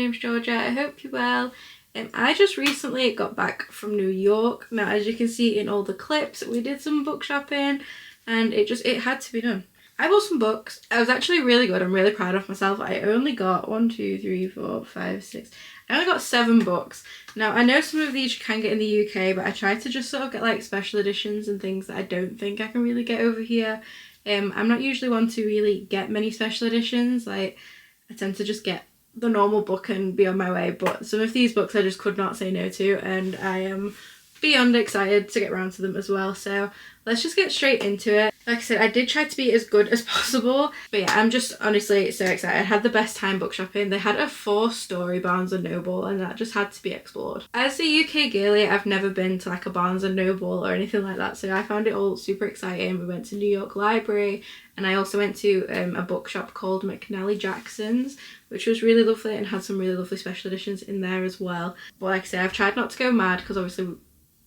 name's Georgia. I hope you're well. I just recently got back from New York. Now, as you can see in all the clips, we did some book shopping and it had to be done. I bought some books. I was actually really good. I'm really proud of myself. I only got 1, 2, 3, 4, 5, 6. I only got 7 books. Now, I know some of these you can get in the UK, but I tried to just sort of get like special editions and things that I don't think I can really get over here. I'm not usually one to really get many special editions. Like, I tend to just get the normal book and be on my way, but some of these books I just could not say no to, and I am beyond excited to get around to them as well. So let's just get straight into it. Like I said, I did try to be as good as possible, but yeah, I'm just honestly so excited. I had the best time book shopping. They had a 4-story Barnes & Noble and that just had to be explored. As a UK girly, I've never been to like a Barnes & Noble or anything like that, so I found it all super exciting. We went to New York Library, and I also went to a bookshop called McNally Jackson's, which was really lovely and had some really lovely special editions in there as well. But like I say, I've tried not to go mad because obviously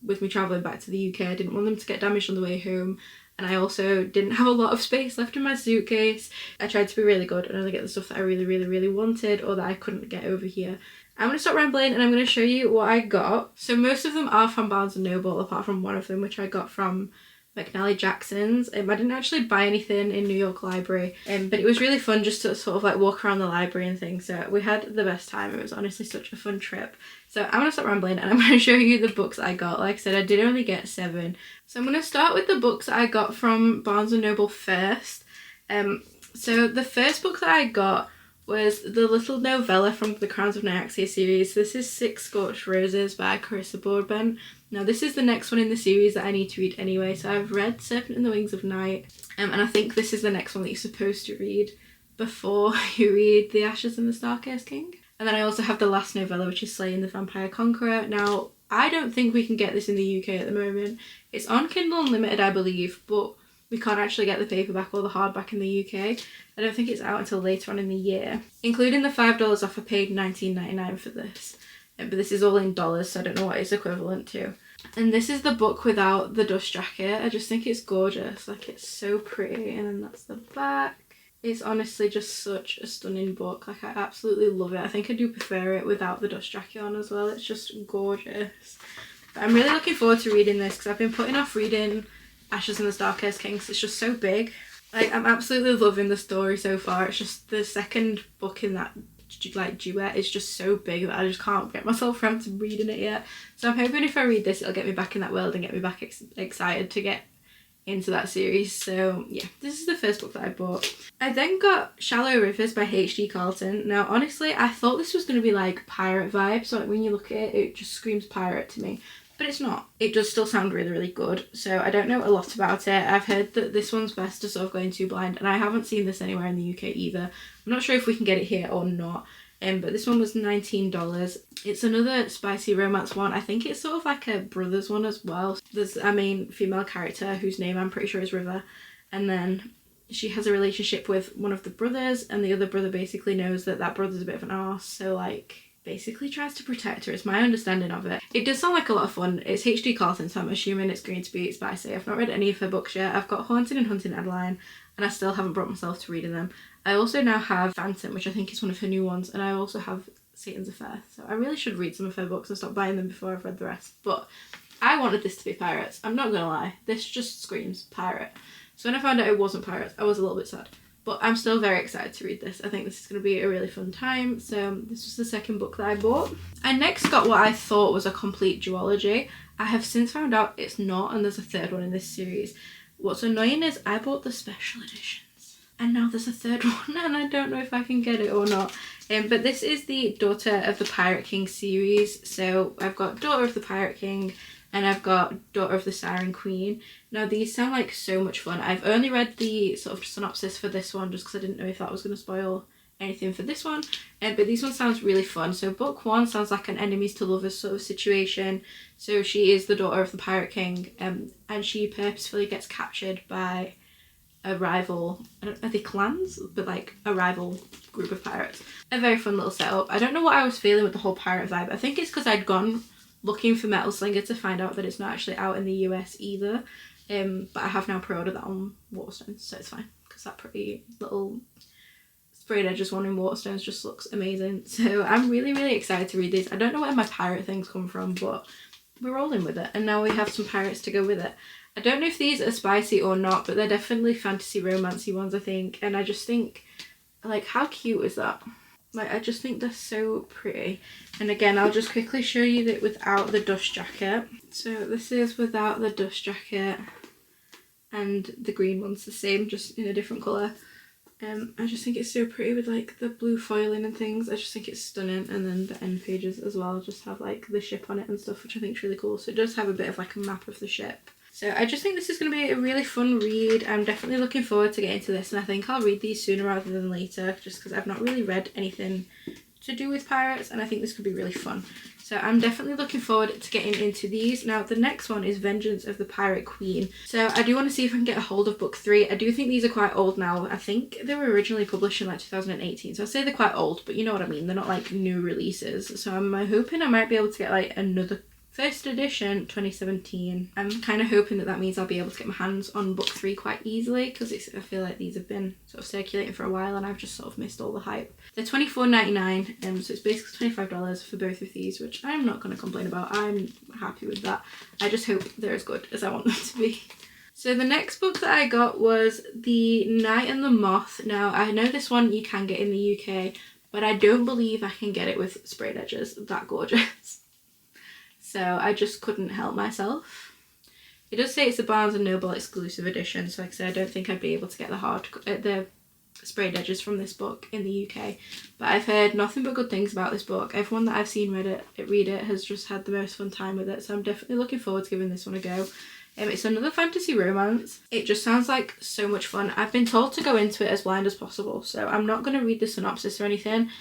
with me travelling back to the UK, I didn't want them to get damaged on the way home, and I also didn't have a lot of space left in my suitcase. I tried to be really good and only get the stuff that I really wanted or that I couldn't get over here. I'm going to stop rambling and I'm going to show you what I got. So most of them are from Barnes & Noble, apart from one of them which I got from McNally Jackson's. I didn't actually buy anything in New York Library, but it was really fun just to sort of like walk around the library and things, so we had the best time. It was honestly such a fun trip. So I'm going to stop rambling and I'm going to show you the books I got. Like I said, I did only get 7. So I'm going to start with the books that I got from Barnes & Noble first. So the first book that I got was the little novella from the Crowns of Nyaxia series. This is 6 Scorched Roses by Carissa Broadbent. Now this is the next one in the series that I need to read anyway, so I've read Serpent in the Wings of Night, and I think this is the next one that you're supposed to read before you read The Ashes and the Starcast King. And then I also have the last novella, which is Slaying the Vampire Conqueror. Now, I don't think we can get this in the UK at the moment. It's on Kindle Unlimited, I believe, but we can't actually get the paperback or the hardback in the UK. I don't think it's out until later on in the year. Including the $5 off, I paid $19.99 for this. But this is all in dollars, so I don't know what it's equivalent to. And this is the book without the dust jacket. I just think it's gorgeous. Like, it's so pretty. And then that's the back. It's honestly just such a stunning book. Like, I absolutely love it. I think I do prefer it without the dust jacket on as well. It's just gorgeous. But I'm really looking forward to reading this because I've been putting off reading Ashes and the Starcast King. It's just so big. Like, I'm absolutely loving the story so far. It's just the second book in that like duet is just so big that I just can't get myself around to reading it yet. So I'm hoping if I read this, it'll get me back in that world and get me back excited to get into that series. So yeah, this is the first book that I bought. I then got Shallow Rivers by H.D. Carlton. Now honestly, I thought this was going to be like pirate vibes, so like when you look at it, it just screams pirate to me. But it's not. It does still sound really good. So I don't know a lot about it. I've heard that this one's best to sort of go into blind, and I haven't seen this anywhere in the UK either. I'm not sure if we can get it here or not. But this one was $19. It's another spicy romance one. I think it's sort of like a brothers one as well. There's a main female character whose name I'm pretty sure is River, and then she has a relationship with one of the brothers, and the other brother basically knows that that brother's a bit of an arse, so like basically tries to protect her. It's my understanding of it. It does sound like a lot of fun. It's H.D. Carlton, so I'm assuming it's going to be spicy. I've not read any of her books yet. I've got Haunted and Hunting Adeline, and I still haven't brought myself to reading them. I also now have Phantom, which I think is one of her new ones, and I also have Satan's Affair. So I really should read some of her books and stop buying them before I've read the rest. But I wanted this to be pirates. I'm not gonna lie. This just screams pirate. So when I found out it wasn't pirates, I was a little bit sad. But I'm still very excited to read this. I think this is going to be a really fun time. So this was the second book that I bought. I next got what I thought was a complete duology. I have since found out it's not, and there's a third one in this series. What's annoying is I bought the special editions, and now there's a third one, and I don't know if I can get it or not. But this is the Daughter of the Pirate King series. So I've got Daughter of the Pirate King, and I've got Daughter of the Siren Queen. Now these sound like so much fun. I've only read the sort of synopsis for this one just because I didn't know if that was going to spoil anything for this one. But these ones sounds really fun. So book 1 sounds like an enemies to lovers sort of situation. So she is the daughter of the Pirate King, and she purposefully gets captured by a rival, are they clans? But like a rival group of pirates. A very fun little setup. I don't know what I was feeling with the whole pirate vibe. I think it's because I'd gone looking for Metal Slinger to find out that it's not actually out in the US either. But I have now pre-ordered that on Waterstones, so it's fine because that pretty little sprayed edges one in Waterstones just looks amazing. So I'm really, really excited to read these. I don't know where my pirate things come from, but we're rolling with it. And now we have some pirates to go with it. I don't know if these are spicy or not, but they're definitely fantasy romancy ones, I think. And I just think, like, how cute is that? Like, I just think they're so pretty. And again, I'll just quickly show you that without the dust jacket. So this is without the dust jacket, and the green one's the same, just in a different colour. I just think it's so pretty with like the blue foiling and things. I just think it's stunning. And then the end pages as well just have like the ship on it and stuff, which I think is really cool. So it does have a bit of like a map of the ship. So I just think this is going to be a really fun read. I'm definitely looking forward to getting to this, and I think I'll read these sooner rather than later, just because I've not really read anything to do with pirates, and I think this could be really fun. So I'm definitely looking forward to getting into these. Now the next one is Vengeance of the Pirate Queen. So I do want to see if I can get a hold of book 3. I do think these are quite old now. I think they were originally published in like 2018. So I say they're quite old, but you know what I mean. They're not like new releases. So I'm hoping I might be able to get like another first edition 2017. I'm kind of hoping that that means I'll be able to get my hands on book 3 quite easily, because I feel like these have been sort of circulating for a while and I've just sort of missed all the hype. They're $24.99, so it's basically $25 for both of these, which I'm not going to complain about. I'm happy with that. I just hope they're as good as I want them to be. So the next book that I got was The Night and the Moth. Now I know this one you can get in the UK, but I don't believe I can get it with sprayed edges that gorgeous. So I just couldn't help myself. It does say it's a Barnes & Noble exclusive edition, so like I said, I don't think I'd be able to get the sprayed edges from this book in the UK. But I've heard nothing but good things about this book. Everyone that I've seen read it has just had the most fun time with it, so I'm definitely looking forward to giving this one a go. It's another fantasy romance. It just sounds like so much fun. I've been told to go into it as blind as possible, so I'm not going to read the synopsis or anything.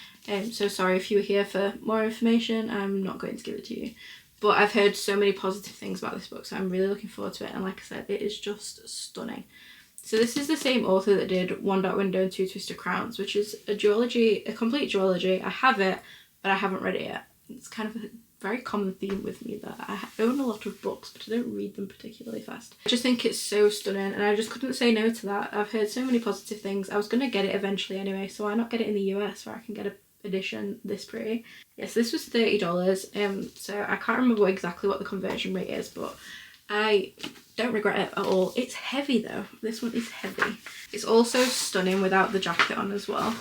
So sorry if you were here for more information, I'm not going to give it to you. But I've heard so many positive things about this book, so I'm really looking forward to it. And like I said, it is just stunning. So this is the same author that did One Dark Window and Two Twisted Crowns, which is a complete duology. I have it, but I haven't read it yet. It's kind of a very common theme with me that I own a lot of books, but I don't read them particularly fast. I just think it's so stunning, and I just couldn't say no to that. I've heard so many positive things. I was going to get it eventually anyway, so why not get it in the US where I can get a edition this pretty. Yes, this was $30, so I can't remember exactly what the conversion rate is, but I don't regret it at all. It's heavy though. This one is heavy. It's also stunning without the jacket on as well.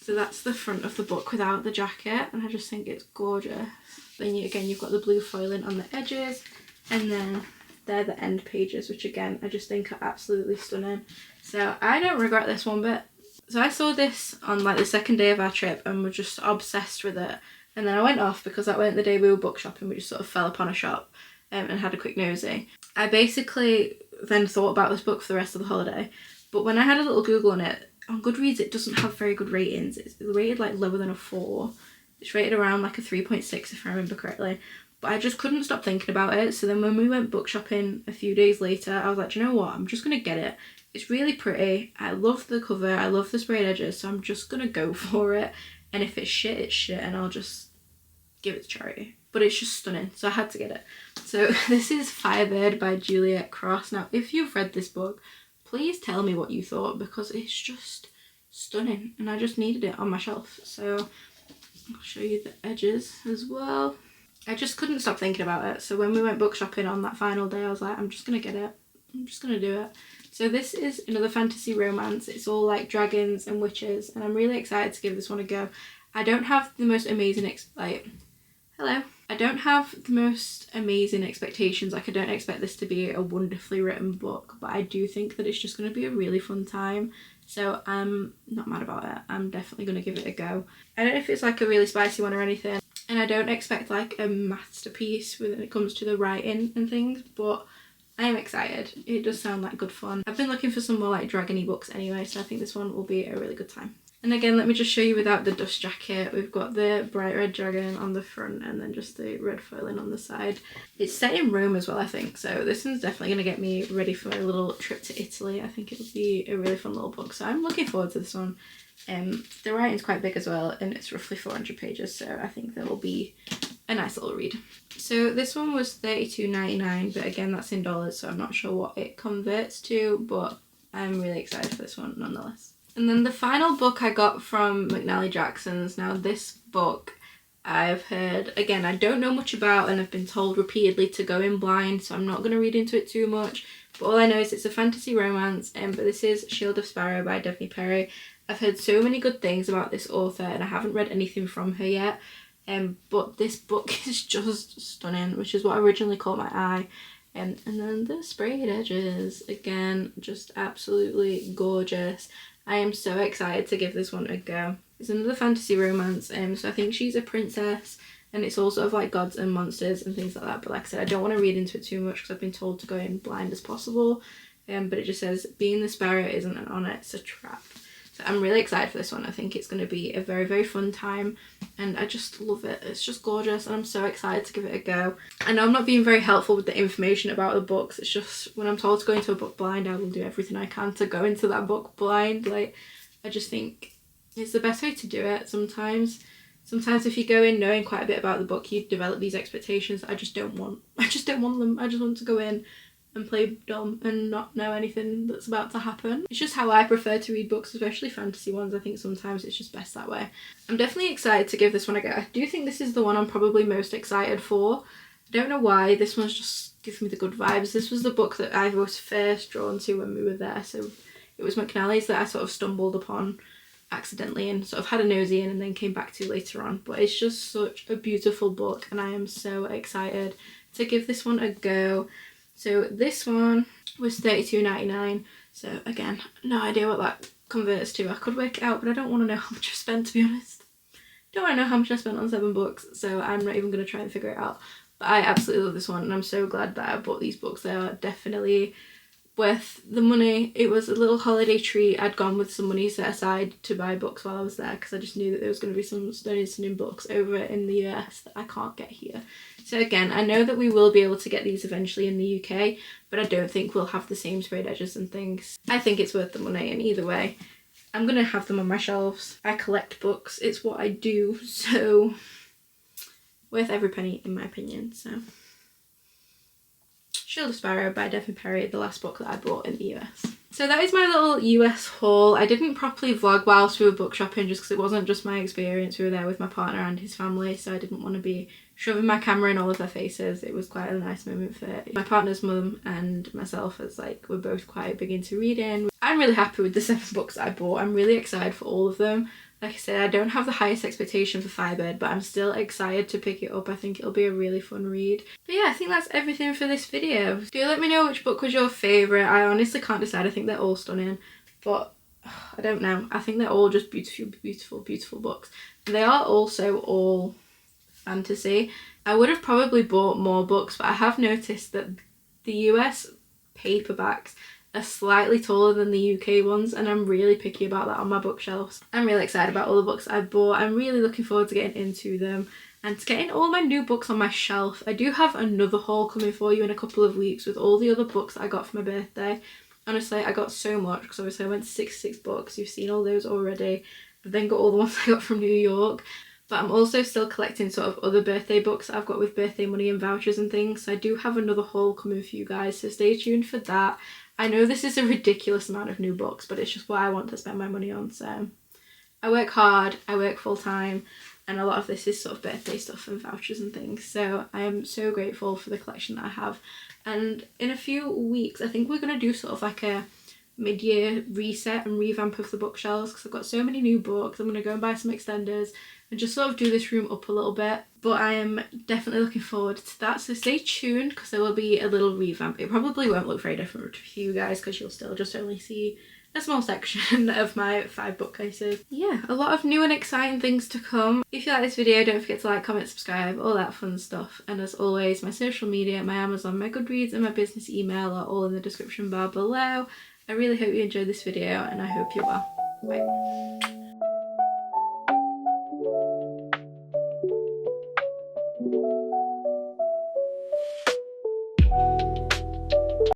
So that's the front of the book without the jacket, and I just think it's gorgeous. Then you've got the blue foiling on the edges, and then they're the end pages, which again I just think are absolutely stunning. So I don't regret this one bit. So I saw this on like the second day of our trip and was just obsessed with it. And then I went off because that weren't the day we were book shopping. We just sort of fell upon a shop and had a quick nosy. I basically then thought about this book for the rest of the holiday. But when I had a little Google on it, on Goodreads it doesn't have very good ratings. It's rated like lower than a 4. It's rated around like a 3.6 if I remember correctly. But I just couldn't stop thinking about it. So then when we went book shopping a few days later, I was like, do you know what? I'm just going to get it. It's really pretty. I love the cover. I love the sprayed edges. So I'm just going to go for it. And if it's shit, it's shit. And I'll just give it to charity. But it's just stunning. So I had to get it. So this is Firebird by Juliet Cross. Now, if you've read this book, please tell me what you thought, because it's just stunning. And I just needed it on my shelf. So I'll show you the edges as well. I just couldn't stop thinking about it. So when we went book shopping on that final day, I was like, I'm just going to get it. I'm just going to do it. So this is another fantasy romance. It's all like dragons and witches, and I'm really excited to give this one a go. I don't have the most amazing I don't have the most amazing expectations. Like, I don't expect this to be a wonderfully written book, but I do think that it's just going to be a really fun time. So I'm not mad about it. I'm definitely going to give it a go. I don't know if it's like a really spicy one or anything, and I don't expect like a masterpiece when it comes to the writing and things, but I am excited. It does sound like good fun. I've been looking for some more like dragony books anyway, so I think this one will be a really good time. And again, let me just show you without the dust jacket. We've got the bright red dragon on the front and then just the red foiling on the side. It's set in Rome as well, I think, so this one's definitely going to get me ready for a little trip to Italy. I think it'll be a really fun little book, so I'm looking forward to this one. The writing's quite big as well, and it's roughly 400 pages, so I think that will be a nice little read. So this one was $32.99, but again, that's in dollars, so I'm not sure what it converts to, but I'm really excited for this one nonetheless. And then the final book I got from McNally Jackson's. Now this book I've heard, again, I don't know much about and I've been told repeatedly to go in blind, so I'm not going to read into it too much. But all I know is it's a fantasy romance, but this is Shield of Sparrow by Daphne Perry. I've heard so many good things about this author and I haven't read anything from her yet. But this book is just stunning, which is what originally caught my eye. And then the sprayed edges, again, just absolutely gorgeous. I am so excited to give this one a go. It's another fantasy romance, so I think she's a princess, and it's all sort of like gods and monsters and things like that. But like I said, I don't want to read into it too much because I've been told to go in blind as possible. But it just says, being the sparrow isn't an honour, it's a trap. So I'm really excited for this one. I think it's going to be a very, very fun time, and I just love it. It's just gorgeous, and I'm so excited to give it a go. I know I'm not being very helpful with the information about the books. It's just when I'm told to go into a book blind, I will do everything I can to go into that book blind. Like, I just think it's the best way to do it. Sometimes if you go in knowing quite a bit about the book, you develop these expectations that I just don't want them. I just want to go in and play dumb and not know anything that's about to happen. It's just how I prefer to read books, especially fantasy ones. I think sometimes it's just best that way. I'm definitely excited to give this one a go. I do think this is the one I'm probably most excited for. I don't know why, this one's just gives me the good vibes. This was the book that I was first drawn to when we were there, so it was McNally's that I sort of stumbled upon accidentally and sort of had a nosy in and then came back to later on. But it's just such a beautiful book and I am so excited to give this one a go. So this one was $32.99. So again, no idea what that converts to. I could work it out, but I don't want to know how much I spent, to be honest. Don't want to know how much I spent on 7 books, so I'm not even going to try and figure it out. But I absolutely love this one and I'm so glad that I bought these books. They are definitely worth the money. It was a little holiday treat. I'd gone with some money set aside to buy books while I was there because I just knew that there was going to be some stunning books over in the US that I can't get here. So again, I know that we will be able to get these eventually in the UK, but I don't think we'll have the same sprayed edges and things. I think it's worth the money, and either way, I'm going to have them on my shelves. I collect books, it's what I do, so worth every penny in my opinion. So Shield of Sparrow by Daphne Perry, the last book that I bought in the US. So that is my little US haul. I didn't properly vlog whilst we were book shopping just because it wasn't just my experience. We were there with my partner and his family, so I didn't want to be shoving my camera in all of their faces. It was quite a nice moment for my partner's mum and myself, as like we're both quite big into reading. I'm really happy with the 7 books I bought. I'm really excited for all of them. Like I said, I don't have the highest expectation for Firebird, but I'm still excited to pick it up. I think it'll be a really fun read. But yeah, I think that's everything for this video. Do let me know which book was your favourite. I honestly can't decide. I think they're all stunning, but I don't know. I think they're all just beautiful books. And they are also all fantasy. I would have probably bought more books, but I have noticed that the US paperbacks are slightly taller than the UK ones, and I'm really picky about that on my bookshelves. I'm really excited about all the books I bought. I'm really looking forward to getting into them and to getting all my new books on my shelf. I do have another haul coming for you in a couple of weeks with all the other books that I got for my birthday. Honestly, I got so much because obviously I went to 66 books. You've seen all those already. I've then got all the ones I got from New York. But I'm also still collecting sort of other birthday books that I've got with birthday money and vouchers and things. So I do have another haul coming for you guys, so stay tuned for that. I know this is a ridiculous amount of new books, but it's just what I want to spend my money on. So I work hard, I work full time, and a lot of this is sort of birthday stuff and vouchers and things. So I am so grateful for the collection that I have. And in a few weeks, I think we're going to do sort of like a mid-year reset and revamp of the bookshelves because I've got so many new books. I'm going to go and buy some extenders and just sort of do this room up a little bit. But I am definitely looking forward to that, so stay tuned because there will be a little revamp. It probably won't look very different for you guys because you'll still just only see a small section of my 5 bookcases. Yeah, a lot of new and exciting things to come. If you like this video, don't forget to like, comment, subscribe, all that fun stuff. And as always, my social media, my Amazon, my Goodreads and my business email are all in the description bar below. I really hope you enjoyed this video and I hope you're well. Bye.